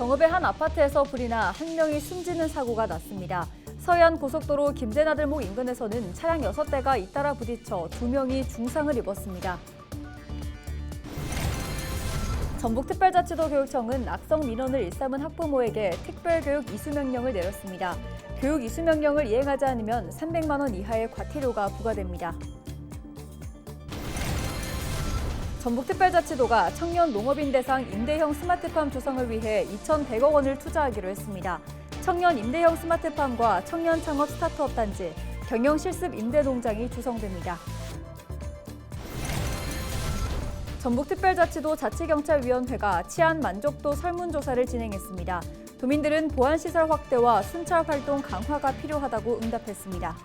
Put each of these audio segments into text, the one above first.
정읍의 한 아파트에서 불이 나 한 명이 숨지는 사고가 났습니다. 서해안 고속도로 김제나들목 인근에서는 차량 6대가 잇따라 부딪혀 2명이 중상을 입었습니다. 전북특별자치도 교육청은 악성 민원을 일삼은 학부모에게 특별교육 이수명령을 내렸습니다. 교육 이수명령을 이행하지 않으면 300만 원 이하의 과태료가 부과됩니다. 전북특별자치도가 청년 농업인 대상 임대형 스마트팜 조성을 위해 2,100억 원을 투자하기로 했습니다. 청년 임대형 스마트팜과 청년 창업 스타트업 단지, 경영 실습 임대 농장이 조성됩니다. 전북특별자치도 자치경찰위원회가 치안 만족도 설문조사를 진행했습니다. 도민들은 보안시설 확대와 순찰 활동 강화가 필요하다고 응답했습니다.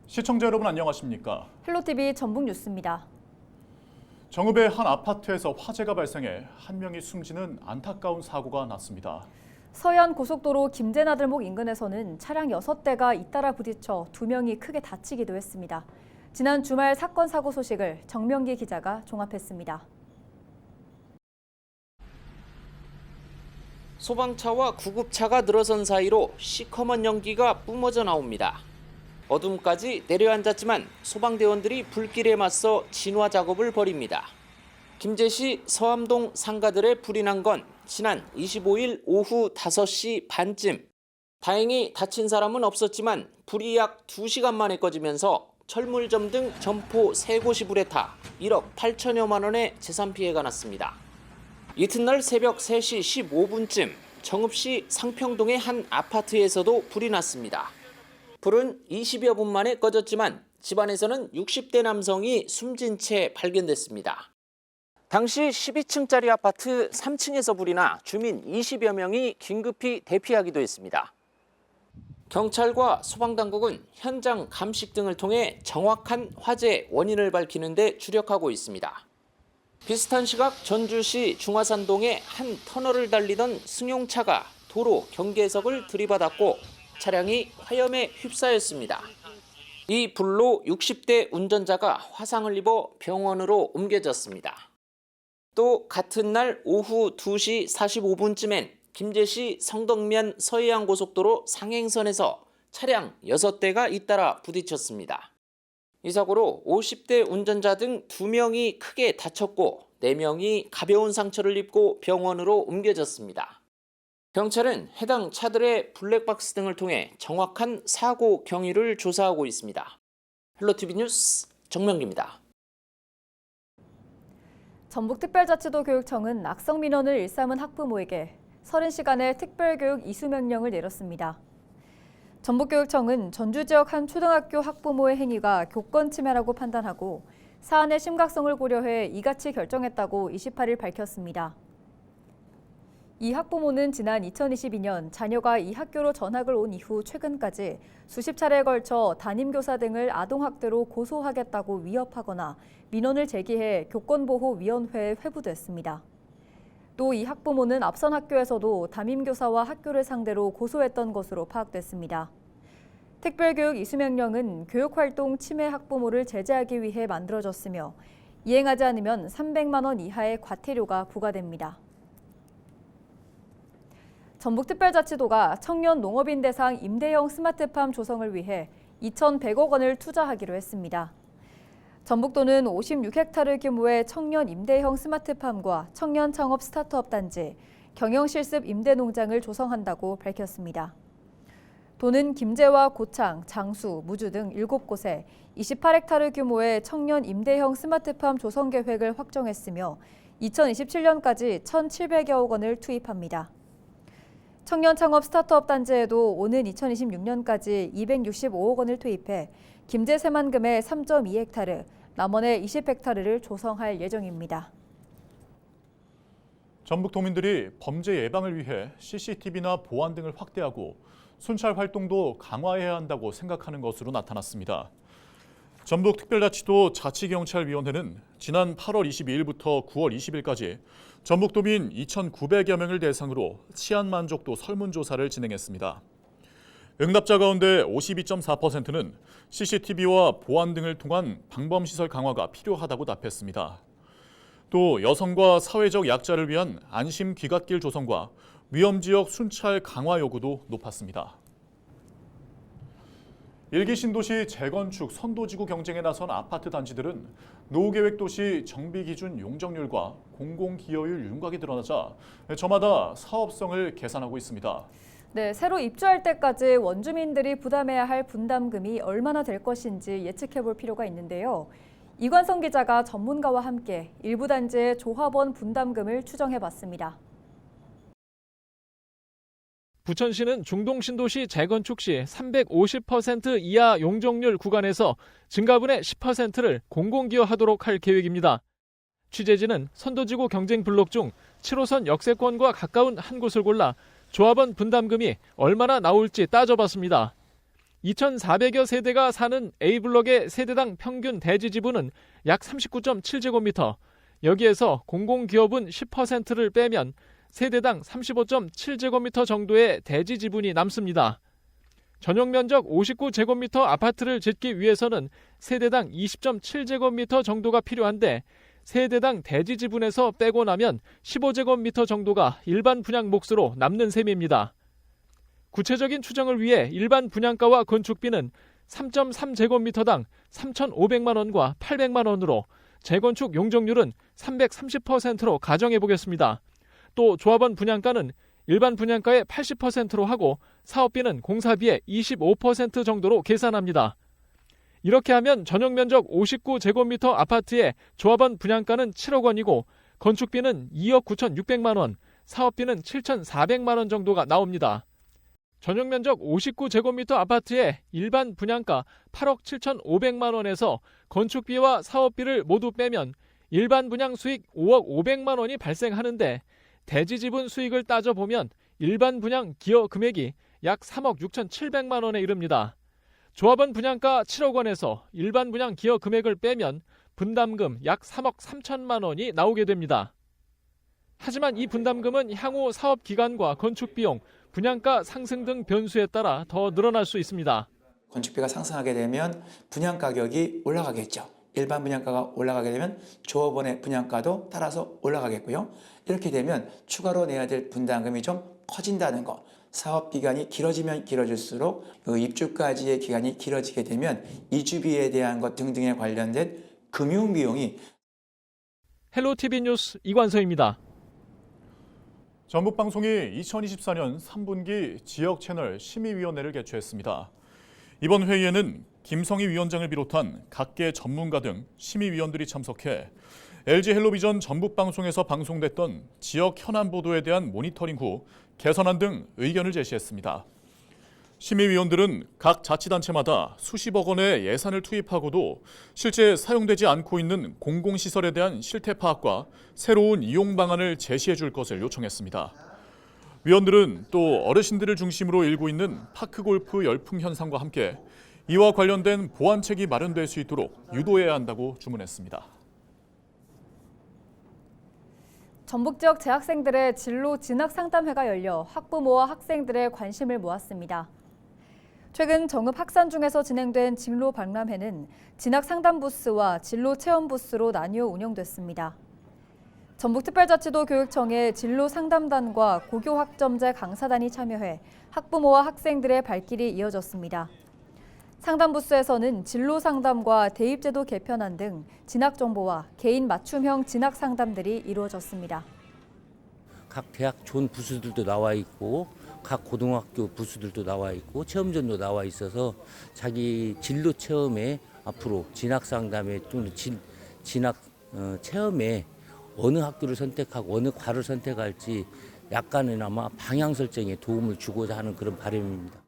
시청자 여러분 안녕하십니까? 헬로티비 전북뉴스입니다. 정읍의 한 아파트에서 화재가 발생해 한 명이 숨지는 안타까운 사고가 났습니다. 서해안 고속도로 김제나들목 인근에서는 차량 6대가 잇따라 부딪혀 2명이 크게 다치기도 했습니다. 지난 주말 사건 사고 소식을 정명기 기자가 종합했습니다. 소방차와 구급차가 들어선 사이로 시커먼 연기가 뿜어져 나옵니다. 어둠까지 내려앉았지만 소방대원들이 불길에 맞서 진화 작업을 벌입니다. 김제시 서암동 상가들에 불이 난 건 지난 25일 오후 5시 반쯤. 다행히 다친 사람은 없었지만 불이 약 2시간 만에 꺼지면서 철물점 등 점포 3곳이 불에 타 1억 8천여만 원의 재산 피해가 났습니다. 이튿날 새벽 3시 15분쯤 정읍시 상평동의 한 아파트에서도 불이 났습니다. 불은 20여 분 만에 꺼졌지만 집안에서는 60대 남성이 숨진 채 발견됐습니다. 당시 12층짜리 아파트 3층에서 불이 나 주민 20여 명이 긴급히 대피하기도 했습니다. 경찰과 소방당국은 현장 감식 등을 통해 정확한 화재 원인을 밝히는 데 주력하고 있습니다. 비슷한 시각 전주시 중화산동의 한 터널을 달리던 승용차가 도로 경계석을 들이받았고 차량이 화염에 휩싸였습니다. 이 불로 60대 운전자가 화상을 입어 병원으로 옮겨졌습니다. 또 같은 날 오후 2시 45분쯤엔 김제시 성덕면 서해안 고속도로 상행선에서 차량 6대가 잇따라 부딪혔습니다. 이 사고로 50대 운전자 등 2명이 크게 다쳤고 4명이 가벼운 상처를 입고 병원으로 옮겨졌습니다. 경찰은 해당 차들의 블랙박스 등을 통해 정확한 사고 경위를 조사하고 있습니다. 헬로티비 뉴스 정명기입니다. 전북특별자치도 교육청은 악성 민원을 일삼은 학부모에게 30시간의 특별교육 이수명령을 내렸습니다. 전북교육청은 전주 지역 한 초등학교 학부모의 행위가 교권 침해라고 판단하고 사안의 심각성을 고려해 이같이 결정했다고 28일 밝혔습니다. 이 학부모는 지난 2022년 자녀가 이 학교로 전학을 온 이후 최근까지 수십 차례에 걸쳐 담임교사 등을 아동학대로 고소하겠다고 위협하거나 민원을 제기해 교권보호위원회에 회부됐습니다. 또 이 학부모는 앞선 학교에서도 담임교사와 학교를 상대로 고소했던 것으로 파악됐습니다. 특별교육 이수명령은 교육활동 침해 학부모를 제재하기 위해 만들어졌으며 이행하지 않으면 300만 원 이하의 과태료가 부과됩니다. 전북특별자치도가 청년 농업인 대상 임대형 스마트팜 조성을 위해 2,100억 원을 투자하기로 했습니다. 전북도는 56헥타르 규모의 청년 임대형 스마트팜과 청년 창업 스타트업 단지, 경영 실습 임대 농장을 조성한다고 밝혔습니다. 도는 김제와 고창, 장수, 무주 등 7곳에 28헥타르 규모의 청년 임대형 스마트팜 조성 계획을 확정했으며 2027년까지 1,700여억 원을 투입합니다. 청년 창업 스타트업 단지에도 오는 2026년까지 265억 원을 투입해 김제 새만금의 3.2헥타르, 남원의 20헥타르를 조성할 예정입니다. 전북 도민들이 범죄 예방을 위해 CCTV나 보안 등을 확대하고 순찰 활동도 강화해야 한다고 생각하는 것으로 나타났습니다. 전북특별자치도 자치경찰위원회는 지난 8월 22일부터 9월 20일까지 전북도민 2,900여 명을 대상으로 치안 만족도 설문조사를 진행했습니다. 응답자 가운데 52.4%는 CCTV와 보안 등을 통한 방범시설 강화가 필요하다고 답했습니다. 또 여성과 사회적 약자를 위한 안심 귀갓길 조성과 위험지역 순찰 강화 요구도 높았습니다. 일기 신도시 재건축 선도지구 경쟁에 나선 아파트 단지들은 노후계획도시 정비기준 용적률과 공공기여율 윤곽이 드러나자 저마다 사업성을 계산하고 있습니다. 네, 새로 입주할 때까지 원주민들이 부담해야 할 분담금이 얼마나 될 것인지 예측해 볼 필요가 있는데요. 이관성 기자가 전문가와 함께 일부 단지의 조합원 분담금을 추정해 봤습니다. 부천시는 중동신도시 재건축 시 350% 이하 용적률 구간에서 증가분의 10%를 공공기여하도록 할 계획입니다. 취재진은 선도지구 경쟁 블록 중 7호선 역세권과 가까운 한 곳을 골라 조합원 분담금이 얼마나 나올지 따져봤습니다. 2,400여 세대가 사는 A블록의 세대당 평균 대지 지분은 약 39.7제곱미터, 여기에서 공공기여분 10%를 빼면 세대당 35.7제곱미터 정도의 대지 지분이 남습니다. 전용 면적 59제곱미터 아파트를 짓기 위해서는 세대당 20.7제곱미터 정도가 필요한데 세대당 대지 지분에서 빼고 나면 15제곱미터 정도가 일반 분양 몫으로 남는 셈입니다. 구체적인 추정을 위해 일반 분양가와 건축비는 3.3제곱미터당 3,500만 원과 800만 원으로 재건축 용적률은 330%로 가정해 보겠습니다. 또 조합원 분양가는 일반 분양가의 80%로 하고 사업비는 공사비의 25% 정도로 계산합니다. 이렇게 하면 전용 면적 59제곱미터 아파트의 조합원 분양가는 7억 원이고 건축비는 2억 9,600만 원, 사업비는 7,400만 원 정도가 나옵니다. 전용 면적 59제곱미터 아파트의 일반 분양가 8억 7,500만 원에서 건축비와 사업비를 모두 빼면 일반 분양 수익 5억 500만 원이 발생하는데 대지 지분 수익을 따져보면 일반 분양 기여 금액이 약 3억 6,700만 원에 이릅니다. 조합원 분양가 7억 원에서 일반 분양 기여 금액을 빼면 분담금 약 3억 3천만 원이 나오게 됩니다. 하지만 이 분담금은 향후 사업 기간과 건축 비용, 분양가 상승 등 변수에 따라 더 늘어날 수 있습니다. 건축비가 상승하게 되면 분양 가격이 올라가겠죠. 일반 분양가가 올라가게 되면 조합원의 분양가도 따라서 올라가겠고요. 이렇게 되면 추가로 내야 될 분담금이 좀 커진다는 것. 사업 기간이 길어지면 길어질수록 그 입주까지의 기간이 길어지게 되면 이주비에 대한 것 등등에 관련된 금융 비용이. 헬로티비 뉴스 이관서입니다. 전북방송이 2024년 3분기 지역 채널 심의위원회를 개최했습니다. 이번 회의에는 김성희 위원장을 비롯한 각계 전문가 등 심의위원들이 참석해 LG 헬로비전 전북방송에서 방송됐던 지역 현안 보도에 대한 모니터링 후 개선안 등 의견을 제시했습니다. 심의위원들은 각 자치단체마다 수십억 원의 예산을 투입하고도 실제 사용되지 않고 있는 공공시설에 대한 실태 파악과 새로운 이용 방안을 제시해 줄 것을 요청했습니다. 위원들은 또 어르신들을 중심으로 일고 있는 파크골프 열풍 현상과 함께 이와 관련된 보완책이 마련될 수 있도록 유도해야 한다고 주문했습니다. 전북 지역 재학생들의 진로 진학 상담회가 열려 학부모와 학생들의 관심을 모았습니다. 최근 정읍 학산 중에서 진행된 진로 박람회는 진학 상담 부스와 진로 체험 부스로 나뉘어 운영됐습니다. 전북특별자치도 교육청의 진로 상담단과 고교학점제 강사단이 참여해 학부모와 학생들의 발길이 이어졌습니다. 상담 부스에서는 진로 상담과 대입제도 개편안 등 진학 정보와 개인 맞춤형 진학 상담들이 이루어졌습니다. 각 대학 존 부스들도 나와 있고 각 고등학교 부스들도 나와 있고 체험전도 나와 있어서 자기 진로 체험에 앞으로 진학 상담에 또는 진학 체험에 어느 학교를 선택하고 어느 과를 선택할지 약간이나마 방향 설정에 도움을 주고자 하는 그런 바람입니다.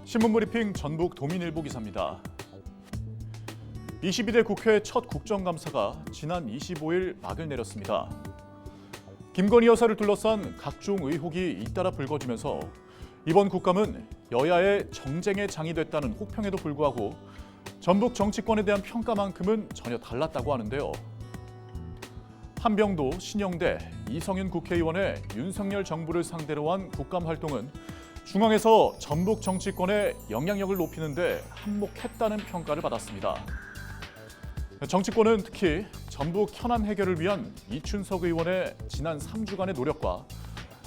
신문브리핑 전북 도민일보 기사입니다. 22대 국회 첫 국정감사가 지난 25일 막을 내렸습니다. 김건희 여사를 둘러싼 각종 의혹이 잇따라 불거지면서 이번 국감은 여야의 정쟁의 장이 됐다는 혹평에도 불구하고 전북 정치권에 대한 평가만큼은 전혀 달랐다고 하는데요. 한병도, 신영대, 이성윤 국회의원의 윤석열 정부를 상대로 한 국감 활동은 중앙에서 전북 정치권의 영향력을 높이는 데 한몫했다는 평가를 받았습니다. 정치권은 특히 전북 현안 해결을 위한 이춘석 의원의 지난 3주간의 노력과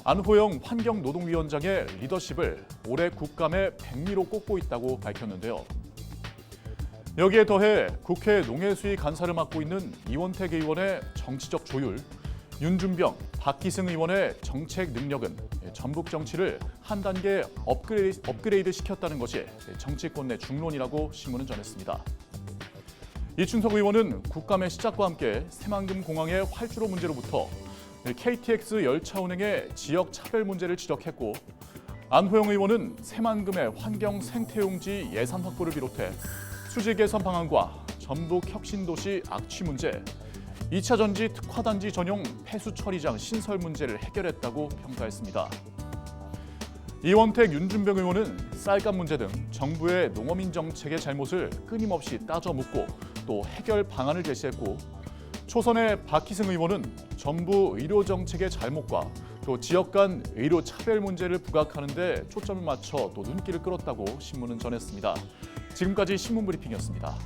안호영 환경노동위원장의 리더십을 올해 국감의 백미로 꼽고 있다고 밝혔는데요. 여기에 더해 국회 농해수위 간사를 맡고 있는 이원택 의원의 정치적 조율, 윤준병, 박기승 의원의 정책 능력은 전북 정치를 한 단계 업그레이드 시켰다는 것이 정치권 내 중론이라고 신문은 전했습니다. 이춘석 의원은 국감의 시작과 함께 새만금 공항의 활주로 문제로부터 KTX 열차 운행의 지역 차별 문제를 지적했고, 안호영 의원은 새만금의 환경 생태용지 예산 확보를 비롯해 수질 개선 방안과 전북 혁신도시 악취 문제, 2차 전지 특화단지 전용 폐수 처리장 신설 문제를 해결했다고 평가했습니다. 이원택, 윤준병 의원은 쌀값 문제 등 정부의 농어민 정책의 잘못을 끊임없이 따져 묻고 또 해결 방안을 제시했고, 초선의 박희승 의원은 정부 의료 정책의 잘못과 또 지역 간 의료 차별 문제를 부각하는 데 초점을 맞춰 또 눈길을 끌었다고 신문은 전했습니다. 지금까지 신문 브리핑이었습니다.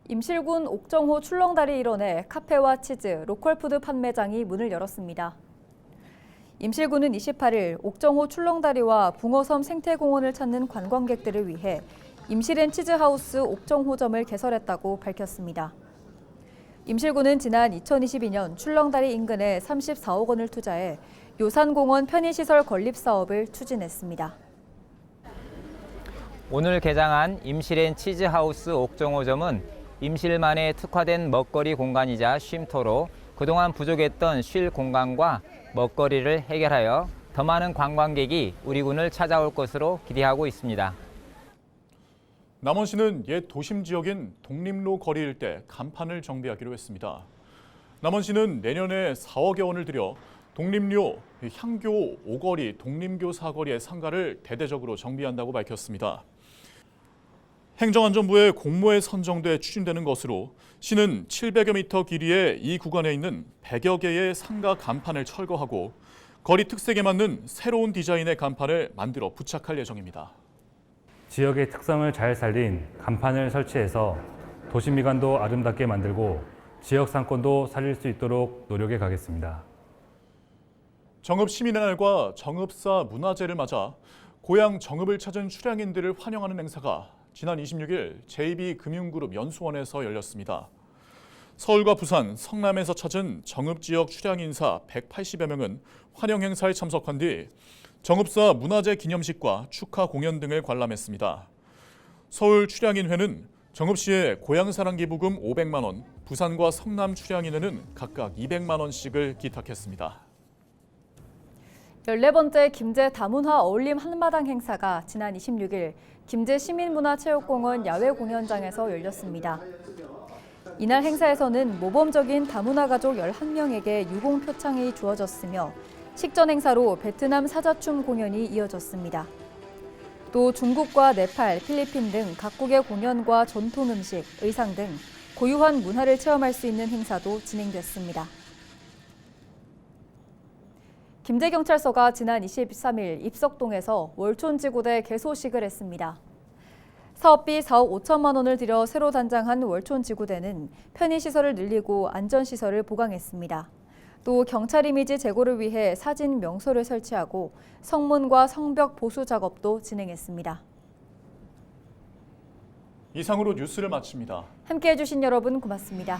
임실군 옥정호 출렁다리 일원에 카페와 치즈, 로컬푸드 판매장이 문을 열었습니다. 임실군은 28일 옥정호 출렁다리와 붕어섬 생태공원을 찾는 관광객들을 위해 임실앤 치즈하우스 옥정호점을 개설했다고 밝혔습니다. 임실군은 지난 2022년 출렁다리 인근에 34억 원을 투자해 요산공원 편의시설 건립 사업을 추진했습니다. 오늘 개장한 임실앤 치즈하우스 옥정호점은 임실만의 특화된 먹거리 공간이자 쉼터로 그동안 부족했던 쉴 공간과 먹거리를 해결하여 더 많은 관광객이 우리 군을 찾아올 것으로 기대하고 있습니다. 남원시는 옛 도심 지역인 독립로 거리 일대 간판을 정비하기로 했습니다. 남원시는 내년에 4억여 원을 들여 독립로, 향교 5거리, 독립교 4거리의 상가를 대대적으로 정비한다고 밝혔습니다. 행정안전부의 공모에 선정돼 추진되는 것으로 시는 700여 미터 길이의 이 구간에 있는 100여 개의 상가 간판을 철거하고 거리 특색에 맞는 새로운 디자인의 간판을 만들어 부착할 예정입니다. 지역의 특성을 잘 살린 간판을 설치해서 도심 미관도 아름답게 만들고 지역 상권도 살릴 수 있도록 노력해 가겠습니다. 정읍 시민의 날과 정읍사 문화제를 맞아 고향 정읍을 찾은 출향인들을 환영하는 행사가 지난 26일 JB금융그룹 연수원에서 열렸습니다. 서울과 부산, 성남에서 찾은 정읍 지역 출향 인사 180여 명은 환영 행사에 참석한 뒤 정읍사 문화제 기념식과 축하 공연 등을 관람했습니다. 서울 출향인회는 정읍시에 고향사랑 기부금 500만 원, 부산과 성남 출향인회는 각각 200만 원씩을 기탁했습니다. 14번째 김제 다문화 어울림 한마당 행사가 지난 26일 김제 시민문화체육공원 야외 공연장에서 열렸습니다. 이날 행사에서는 모범적인 다문화 가족 11명에게 유공 표창이 주어졌으며 식전 행사로 베트남 사자춤 공연이 이어졌습니다. 또 중국과 네팔, 필리핀 등 각국의 공연과 전통 음식, 의상 등 고유한 문화를 체험할 수 있는 행사도 진행됐습니다. 김제경찰서가 지난 23일 입석동에서 월촌지구대 개소식을 했습니다. 사업비 4억 5천만 원을 들여 새로 단장한 월촌지구대는 편의시설을 늘리고 안전시설을 보강했습니다. 또 경찰 이미지 제고를 위해 사진 명소를 설치하고 성문과 성벽 보수 작업도 진행했습니다. 이상으로 뉴스를 마칩니다. 함께해 주신 여러분 고맙습니다.